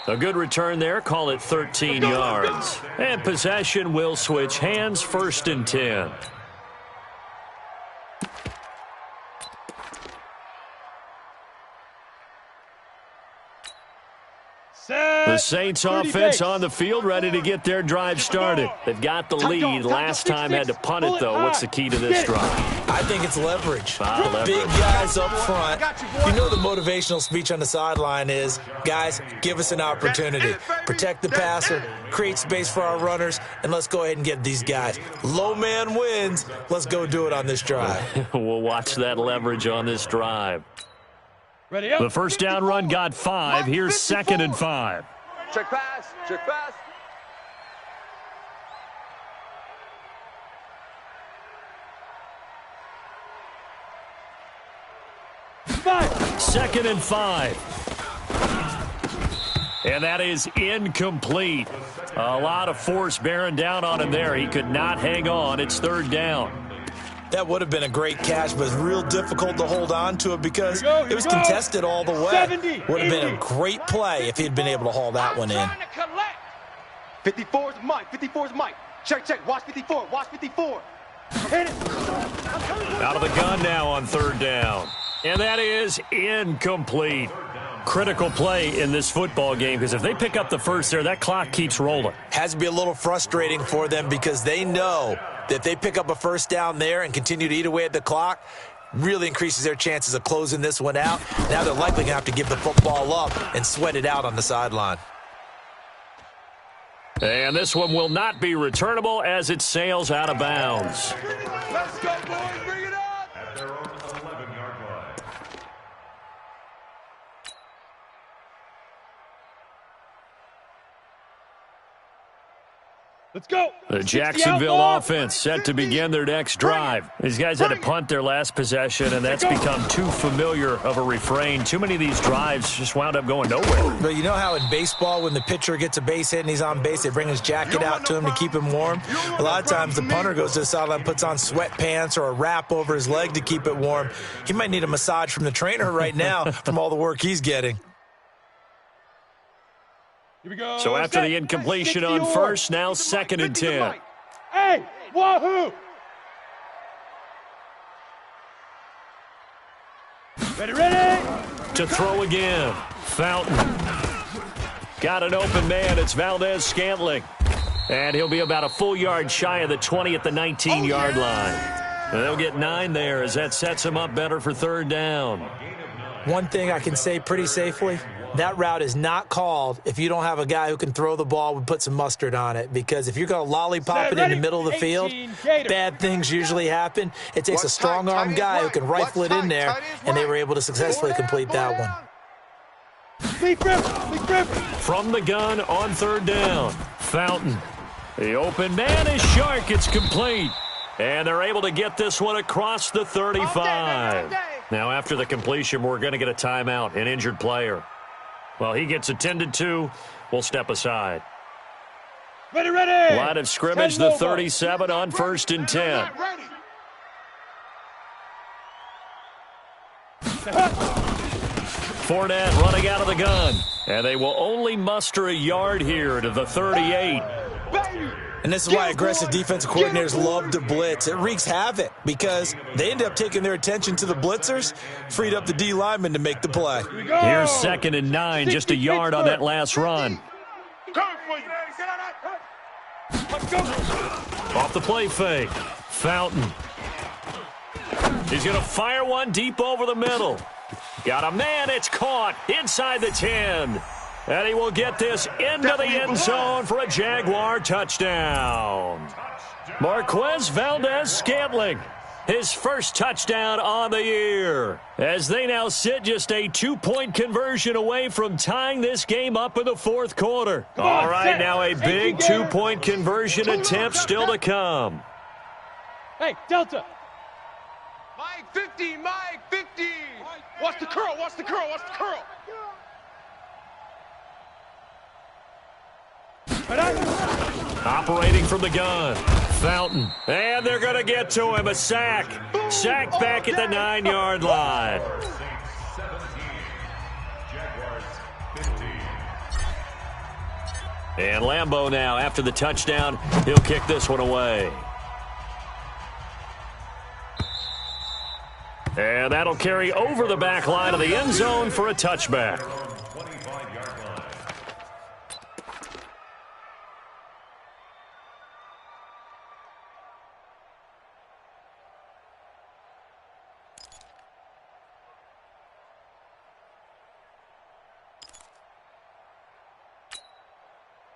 A good return there. Call it 13 yards. And possession will switch hands. 1st and 10. The Saints offense on the field, ready to get their drive started. They've got the lead. Last time had to punt it, though. What's the key to this drive? I think it's leverage. Leverage. Big guys up front. You know the motivational speech on the sideline is, guys, give us an opportunity. Protect the passer, create space for our runners, and let's go ahead and get these guys. Low man wins. Let's go do it on this drive. We'll watch that leverage on this drive. Ready up. The first down run got 5. Here's 2nd and 5. Check pass, check pass. Five. 2nd and 5. And that is incomplete. A lot of force bearing down on him there. He could not hang on. It's 3rd down. That would have been a great catch, but it's real difficult to hold on to it because it was contested all the way. 70, Would have been a great play if he'd been able to haul that one in. 54's Mike. 54's Mike. Check. Watch 54. Watch 54. Hit it. Out of the gun now on 3rd down. And that is incomplete. Critical play in this football game because if they pick up the first there, that clock keeps rolling. Has to be a little frustrating for them because they know that if they pick up a first down there and continue to eat away at the clock, really increases their chances of closing this one out. Now they're likely going to have to give the football up and sweat it out on the sideline. And this one will not be returnable as it sails out of bounds. Let's go, boys, bring it up. At their own 11-yard line. Let's go. The Jacksonville offense set to begin their next drive. These guys had to punt their last possession, and that's become too familiar of a refrain. Too many of these drives just wound up going nowhere. But you know how in baseball, when the pitcher gets a base hit and he's on base, they bring his jacket out to him to keep him warm? A lot of times the punter goes to the sideline, puts on sweatpants or a wrap over his leg to keep it warm. He might need a massage from the trainer right now from all the work he's getting. Here we go. So after the incompletion on first, now 2nd and 10. Hey, wahoo! Ready? To throw again. Fountain. Got an open man. It's Valdez-Scantling. And he'll be about a full yard shy of the 20 at the 19-yard line. And they'll get 9 there as that sets him up better for 3rd down. One thing I can say pretty safely, that route is not called if you don't have a guy who can throw the ball and put some mustard on it. Because if you're going to lollipop it in the middle of the field, bad things usually happen. It takes a strong-arm guy who can rifle it in there, and they were able to successfully complete that one. From the gun on 3rd down, Fountain. The open man is Shark. It's complete. And they're able to get this one across the 35. Now, after the completion, we're going to get a timeout, an injured player. Well, he gets attended to. We'll step aside. Ready. Line of scrimmage, the 37 on 1st and 10. Fournette running out of the gun. And they will only muster a yard here to the 38. And this is why aggressive defensive coordinators love to blitz. It wreaks havoc because they end up taking their attention to the blitzers, freed up the D lineman to make the play. Here's 2nd and 9, just a yard on that last run. Off the play fake. Fountain. He's going to fire one deep over the middle. Got a man. It's caught inside the 10. And he will get this into the end zone for a Jaguar touchdown. Marquez Valdez-Scantling, his first touchdown on the year, as they now sit just a 2-point conversion away from tying this game up in the 4th quarter. All right, now a big 2-point conversion attempt still to come. Hey, Delta. Mike 50. Watch the curl. Operating from the gun, Fountain. And they're going to get to him, a sack. Sack back at the 9-yard line. And Lambeau now, after the touchdown, he'll kick this one away. And that'll carry over the back line of the end zone for a touchback.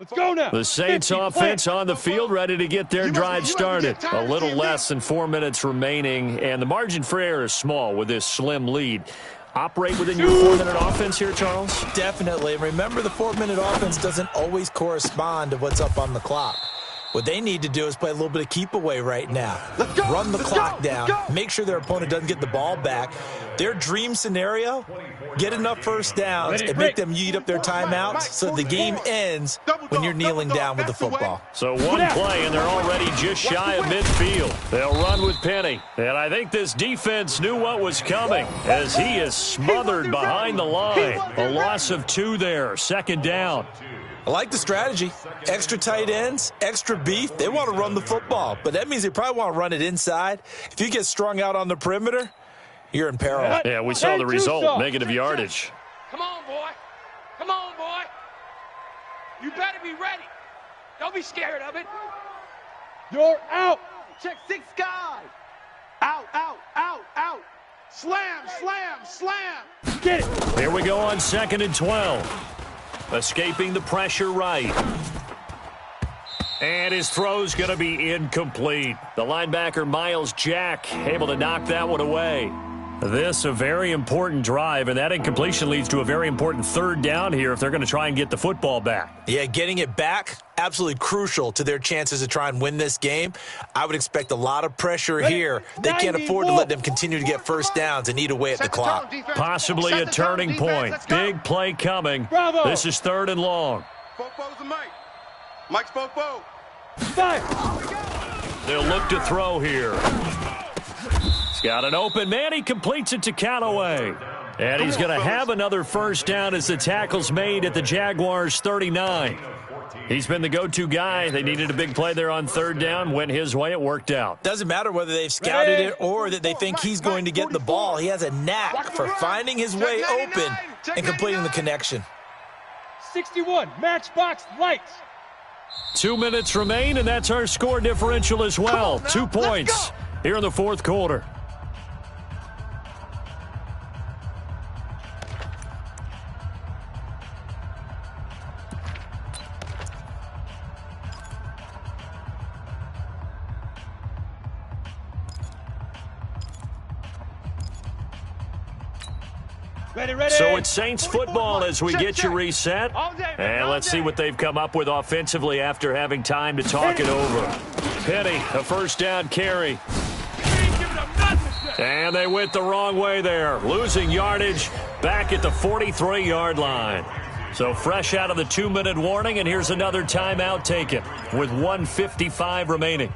Let's go now. The Saints offense on the field, ready to get their drive started. A little less than 4 minutes remaining, and the margin for error is small with this slim lead. Operate within your 4-minute offense here, Charles? Definitely. Remember, the 4-minute offense doesn't always correspond to what's up on the clock. What they need to do is play a little bit of keep away right now. Run the clock down. Make sure their opponent doesn't get the ball back. Their dream scenario, get enough first downs and make them eat up their timeouts so the game ends when you're kneeling down with the football. So one play, and they're already just shy of midfield. They'll run with Penny. And I think this defense knew what was coming as he is smothered behind the line. A loss of 2 there, 2nd down. I like the strategy. Extra tight ends, extra beef. They want to run the football, but that means they probably want to run it inside. If you get strung out on the perimeter, you're in peril. Yeah, we saw the result, negative yardage. Come on, boy. You better be ready. Don't be scared of it. You're out. Check 6 guys. Out. Slam. Get it. Here we go on 2nd and 12. Escaping the pressure right. And his throw's going to be incomplete. The linebacker, Miles Jack, able to knock that one away. This a very important drive, and that incompletion leads to a very important third down here if they're going to try and get the football back. Yeah, getting it back, absolutely crucial to their chances to try and win this game. I would expect a lot of pressure here. They can't afford to let them continue to get first downs and eat away at the clock. Possibly a turning point. Big play coming. Bravo. This is 3rd and long. Fofo's a Mike. Mike's Fofo. They'll look to throw here. He's got an open man. He completes it to Callaway. And he's going to have another first down as the tackle's made at the Jaguars' 39. He's been the go-to guy. They needed a big play there on 3rd down. Went his way. It worked out. Doesn't matter whether they've scouted it or that they think he's going to get the ball. He has a knack for finding his way open and completing the connection. 61, matchbox lights. 2 minutes remain, and that's our score differential as well. 2 points here in the 4th quarter. Ready. So it's Saints football as we get you reset. And let's see what they've come up with offensively after having time to talk it over. Penny, a first down carry. And they went the wrong way there, losing yardage back at the 43-yard line. So fresh out of the 2-minute warning, and here's another timeout taken with 1:55 remaining.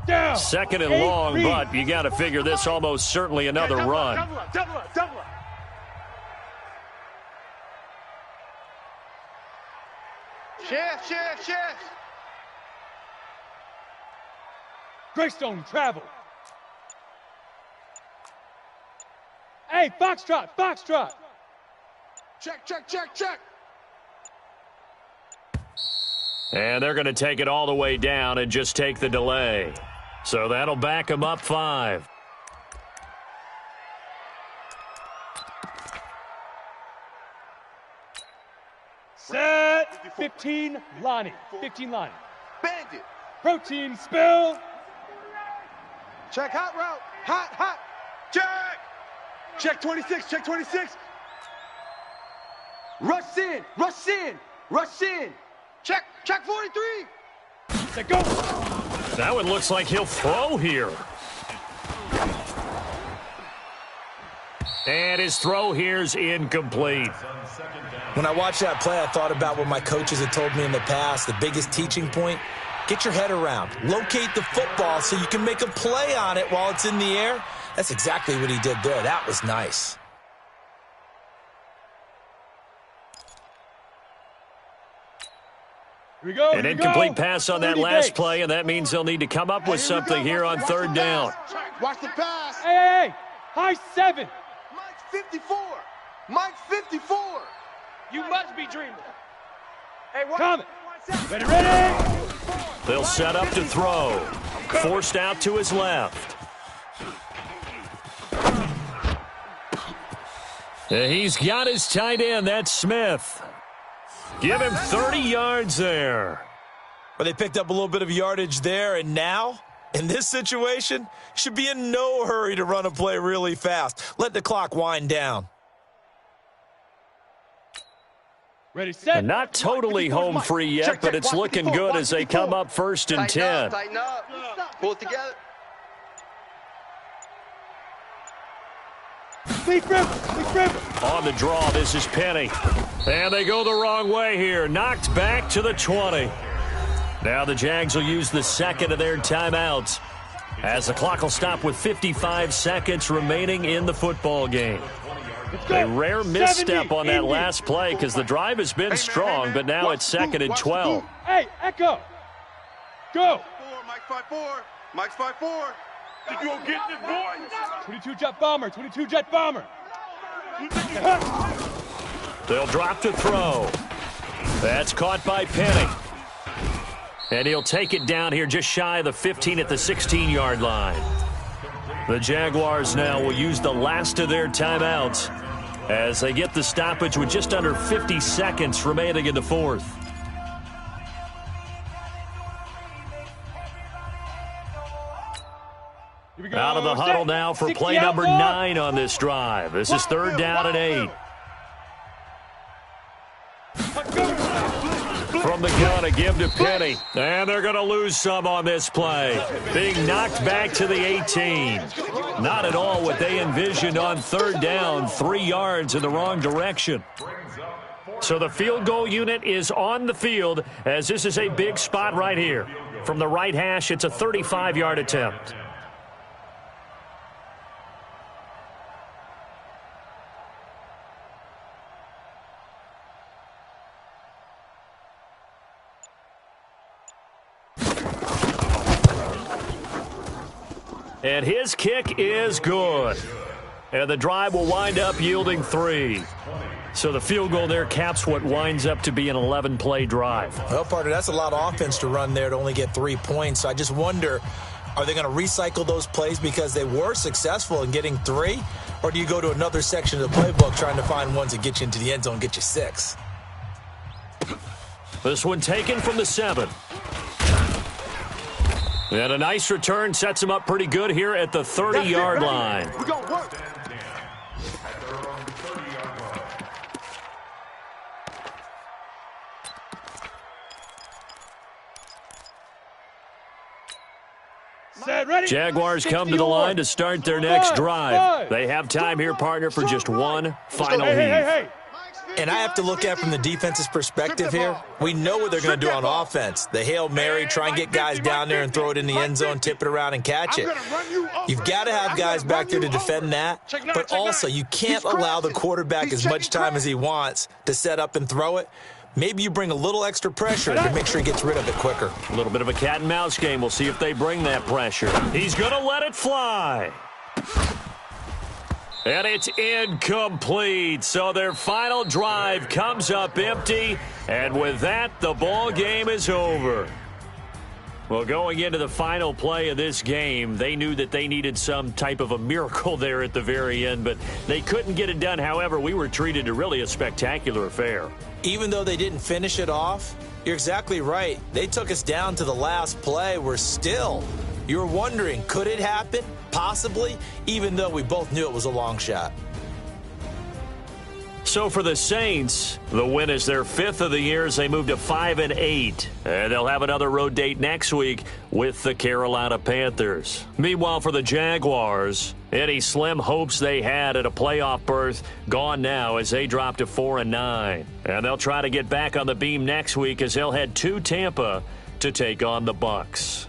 Down. 2nd and long, but you got to figure this almost certainly another run. Double up. Shift. Greystone travel. Hey, foxtrot. Check. And they're going to take it all the way down and just take the delay. So that'll back them up 5. Set. 15, Lonnie. Bandit. Protein spill. Check hot route. Hot. Check 26. Rush in. Check 43. Set go. That one looks like he'll throw here. And his throw here's incomplete. When I watched that play, I thought about what my coaches had told me in the past. The biggest teaching point, get your head around. Locate the football so you can make a play on it while it's in the air. That's exactly what he did there. That was nice. Here we go. An incomplete pass on that last play, and that means they'll need to come up with something here on 3rd down. Watch the pass. Hey. High 7. Mike's 54. You must be dreaming. Hey, Coming. Ready. They'll set up to throw. Forced out to his left. He's got his tight end. That's Smith. Give him 30 yards there. But they picked up a little bit of yardage there, and now, in this situation, should be in no hurry to run a play really fast. Let the clock wind down. Ready, set. And not totally home free yet, but it's looking good as they come up 1st and 10. Tighten up. Pull it together. Sleep rip. On the draw, this is Penny. And they go the wrong way here. Knocked back to the 20. Now the Jags will use the 2nd of their timeouts as the clock will stop with 55 seconds remaining in the football game. A rare misstep on that last play because the drive has been strong, but now it's 2nd and 12. Hey, Echo. Go. Mike's 5-4. You gonna get this, boy? 22 jet bomber. They'll drop to throw. That's caught by Penny. And he'll take it down here just shy of the 15 at the 16-yard line. The Jaguars now will use the last of their timeouts as they get the stoppage with just under 50 seconds remaining in the fourth. Out of the huddle now for play number 9 on this drive. This is 3rd down and 8. From the gun, a give to Penny. And they're going to lose some on this play. Being knocked back to the 18. Not at all what they envisioned on 3rd down. 3 yards in the wrong direction. So the field goal unit is on the field as this is a big spot right here. From the right hash, it's a 35-yard attempt. And his kick is good. And the drive will wind up yielding 3. So the field goal there caps what winds up to be an 11-play drive. Well, partner, that's a lot of offense to run there to only get 3 points. So I just wonder, are they going to recycle those plays because they were successful in getting 3? Or do you go to another section of the playbook trying to find ones that get you into the end zone and get you 6? This one taken from the 7. And a nice return sets him up pretty good here at the 30-yard line. We're going to work. Jaguars come to the line to start their next drive. They have time here, partner, for just one final heave. And I have to look at it from the defense's perspective here. We know what they're going to do on offense. The Hail Mary, try and get guys down there and throw it in the end zone, tip it around and catch it. You've got to have guys back there to defend that. But also, you can't allow the quarterback as much time as he wants to set up and throw it. Maybe you bring a little extra pressure to make sure he gets rid of it quicker. A little bit of a cat and mouse game. We'll see if they bring that pressure. He's going to let it fly. And it's incomplete. So their final drive comes up empty. And with that, the ball game is over. Well, going into the final play of this game, they knew that they needed some type of a miracle there at the very end, but they couldn't get it done. However, we were treated to really a spectacular affair. Even though they didn't finish it off, you're exactly right. They took us down to the last play. You were wondering, could it happen? Possibly, even though we both knew it was a long shot. So for the Saints, the win is their 5th of the year as they move to 5-8. And they'll have another road date next week with the Carolina Panthers. Meanwhile, for the Jaguars, any slim hopes they had at a playoff berth gone now as they drop to 4-9. And they'll try to get back on the beam next week as they'll head to Tampa to take on the Bucs.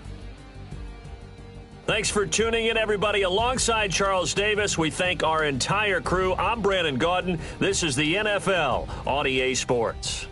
Thanks for tuning in, everybody. Alongside Charles Davis, we thank our entire crew. I'm Brandon Gaudin. This is the NFL on EA Sports.